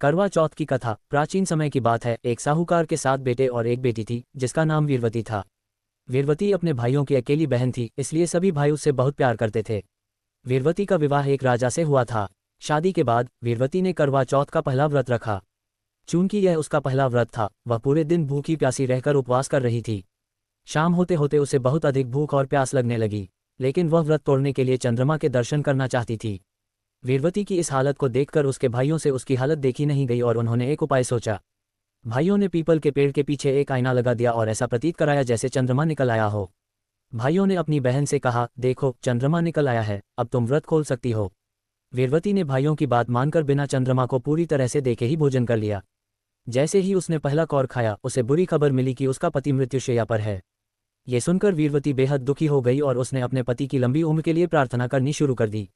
करवा चौथ की कथा प्राचीन समय की बात है। एक साहूकार के 7 बेटे और एक बेटी थी जिसका नाम वीरवती था। वीरवती अपने भाइयों की अकेली बहन थी, इसलिए सभी भाई उससे बहुत प्यार करते थे। वीरवती का विवाह एक राजा से हुआ था। शादी के बाद वीरवती ने करवा चौथ का पहला व्रत रखा। चूंकि यह उसका पहला व्रत था, वह पूरे दिन भूखी प्यासी रहकर उपवास कर रही थी। शाम होते होते उसे बहुत अधिक भूख और प्यास लगने लगी, लेकिन वह व्रत तोड़ने के लिए चंद्रमा के दर्शन करना चाहती थी। वीरवती की इस हालत को देखकर उसके भाइयों से उसकी हालत देखी नहीं गई और उन्होंने एक उपाय सोचा। भाइयों ने पीपल के पेड़ के पीछे एक आईना लगा दिया और ऐसा प्रतीत कराया जैसे चंद्रमा निकल आया हो। भाइयों ने अपनी बहन से कहा, देखो चंद्रमा निकल आया है, अब तुम व्रत खोल सकती हो। वीरवती ने भाइयों की बात मानकर बिना चंद्रमा को पूरी तरह से देखे ही भोजन कर लिया। जैसे ही उसने पहला कौर खाया, उसे बुरी खबर मिली कि उसका पति मृत्युशैया पर है। ये सुनकर वीरवती बेहद दुखी हो गई और उसने अपने पति की लंबी उम्र के लिए प्रार्थना करनी शुरू कर दी।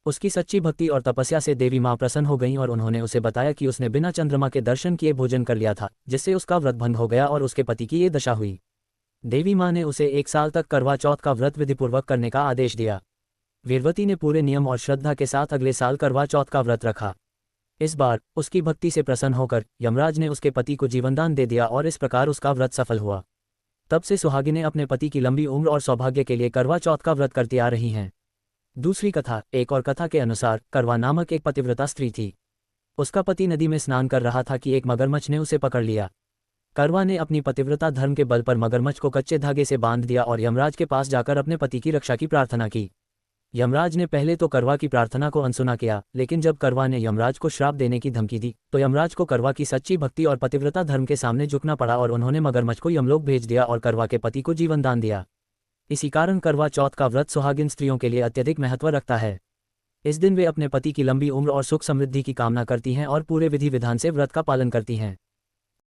उसकी सच्ची भक्ति और तपस्या से देवी माँ प्रसन्न हो गईं और उन्होंने उसे बताया कि उसने बिना चंद्रमा के दर्शन किए भोजन कर लिया था, जिससे उसका व्रत भंग हो गया और उसके पति की ये दशा हुई। देवी माँ ने उसे 1 साल तक करवा चौथ का व्रत विधिपूर्वक करने का आदेश दिया। वीरवती ने पूरे नियम और श्रद्धा के साथ अगले साल करवा चौथ का व्रत रखा। इस बार उसकी भक्ति से प्रसन्न होकर यमराज ने उसके पति को जीवनदान दे दिया और इस प्रकार उसका व्रत सफल हुआ। तब से सुहागिनें अपने पति की लंबी उम्र और सौभाग्य के लिए करवा चौथ का व्रत करती आ रही हैं। दूसरी कथा। एक और कथा के अनुसार करवा नामक एक पतिव्रता स्त्री थी। उसका पति नदी में स्नान कर रहा था कि एक मगरमच्छ ने उसे पकड़ लिया। करवा ने अपनी पतिव्रता धर्म के बल पर मगरमच्छ को कच्चे धागे से बांध दिया और यमराज के पास जाकर अपने पति की रक्षा की प्रार्थना की। यमराज ने पहले तो करवा की प्रार्थना को अनसुना किया, लेकिन जब करवा ने यमराज को श्राप देने की धमकी दी तो यमराज को करवा की सच्ची भक्ति और पतिव्रता धर्म के सामने झुकना पड़ा और उन्होंने मगरमच्छ को यमलोक भेज दिया और करवा के पति को जीवन दान दिया। इसी कारण करवा चौथ का व्रत सुहागिन स्त्रियों के लिए अत्यधिक महत्व रखता है। इस दिन वे अपने पति की लंबी उम्र और सुख समृद्धि की कामना करती हैं और पूरे विधि विधान से व्रत का पालन करती हैं।